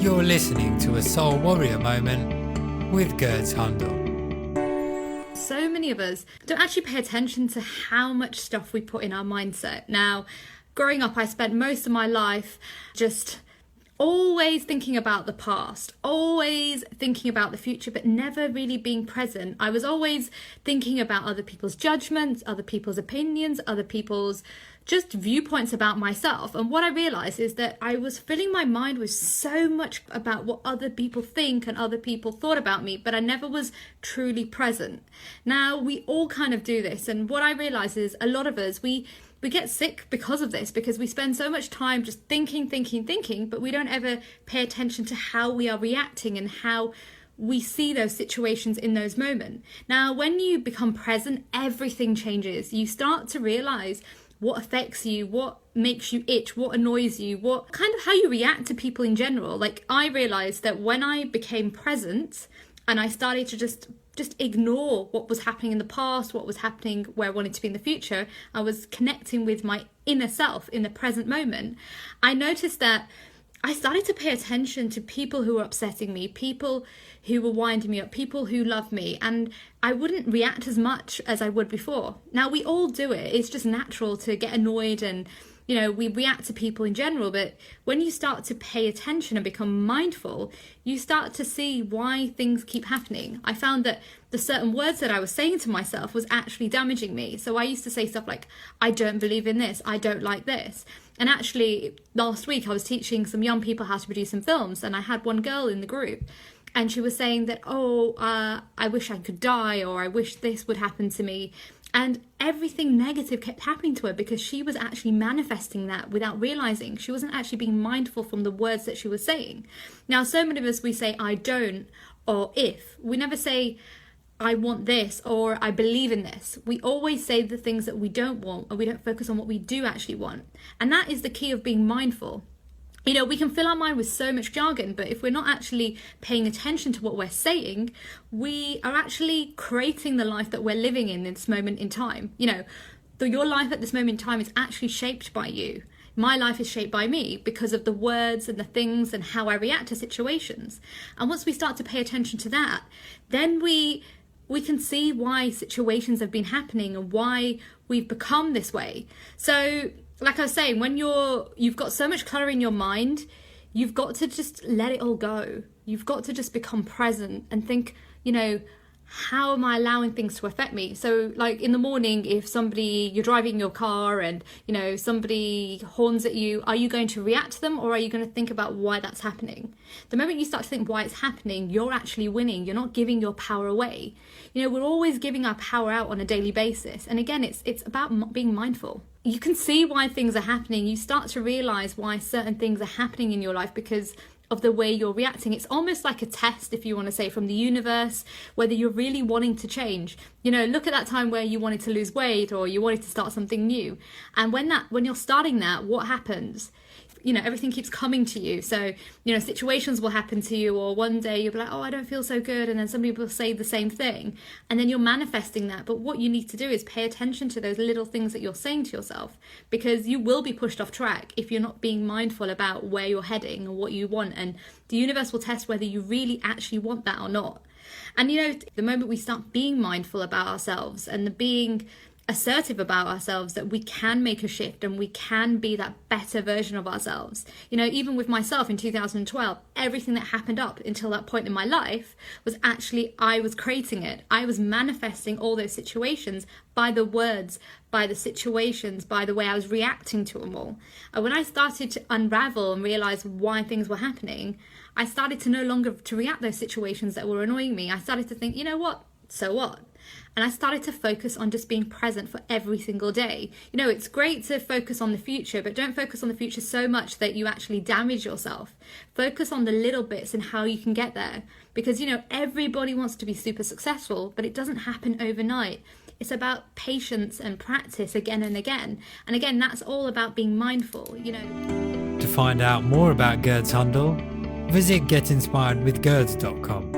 You're listening to a Soul Warrior Moment with Gurds Hundal. So many of us don't actually pay attention to how much stuff we put in our mindset. Now, growing up, I spent most of my life just always thinking about the past, always thinking about the future, but never really being present. I was always thinking about other people's judgments, other people's opinions, other people's just viewpoints about myself. And what I realized is that I was filling my mind with so much about what other people think and other people thought about me, but I never was truly present. Now, we all kind of do this. And what I realized is a lot of us, we get sick because of this, because we spend so much time just thinking, but we don't ever pay attention to how we are reacting and how we see those situations in those moments. Now, when you become present, everything changes. You start to realize what affects you, what makes you itch, what annoys you, what kind of how you react to people in general. Like, I realized that when I became present and I started to just ignore what was happening in the past, what was happening where I wanted to be in the future, I was connecting with my inner self in the present moment. I noticed that I started to pay attention to people who were upsetting me, people who were winding me up, people who love me, and I wouldn't react as much as I would before. Now, we all do it. It's just natural to get annoyed and, we react to people in general, but when you start to pay attention and become mindful, you start to see why things keep happening. I found that the certain words that I was saying to myself was actually damaging me. So I used to say stuff like, I don't believe in this, I don't like this. And actually, last week I was teaching some young people how to produce some films, and I had one girl in the group, and she was saying that, I wish I could die, or I wish this would happen to me. And everything negative kept happening to her because she was actually manifesting that without realizing. She wasn't actually being mindful from the words that she was saying. Now, so many of us, we say, I don't, or if. We never say, I want this, or I believe in this. We always say the things that we don't want, or we don't focus on what we do actually want. And that is the key of being mindful. We can fill our mind with so much jargon, but if we're not actually paying attention to what we're saying, we are actually creating the life that we're living in this moment in time. Your life at this moment in time is actually shaped by you. My life is shaped by me because of the words and the things and how I react to situations. And once we start to pay attention to that, then we can see why situations have been happening and why we've become this way. So, like I was saying, when you've got so much clutter in your mind, you've got to just let it all go. You've got to just become present and think, how am I allowing things to affect me? So, like in the morning, if you're driving your car and, somebody horns at you, are you going to react to them, or are you going to think about why that's happening? The moment you start to think why it's happening, you're actually winning. You're not giving your power away. We're always giving our power out on a daily basis. And again, it's about being mindful. You can see why things are happening. You start to realize why certain things are happening in your life because of the way you're reacting. It's almost like a test, if you want to say, from the universe, whether you're really wanting to change. Look at that time where you wanted to lose weight or you wanted to start something new. And when you're starting that, what happens? Everything keeps coming to you. So, situations will happen to you, or one day you'll be like, I don't feel so good. And then somebody will say the same thing. And then you're manifesting that. But what you need to do is pay attention to those little things that you're saying to yourself, because you will be pushed off track if you're not being mindful about where you're heading and what you want. And the universe will test whether you really actually want that or not. And, the moment we start being mindful about ourselves and being assertive about ourselves, that we can make a shift and we can be that better version of ourselves. Even with myself in 2012, everything that happened up until that point in my life was actually, I was creating it. I was manifesting all those situations by the words, by the situations, by the way I was reacting to them all. And when I started to unravel and realize why things were happening, I started to no longer to react those situations that were annoying me. I started to think, so what? And I started to focus on just being present for every single day. It's great to focus on the future, but don't focus on the future so much that you actually damage yourself. Focus on the little bits and how you can get there. Because, everybody wants to be super successful, but it doesn't happen overnight. It's about patience and practice again and again. And again, that's all about being mindful, To find out more about Gurds Hundal, visit getinspiredwithgurds.com.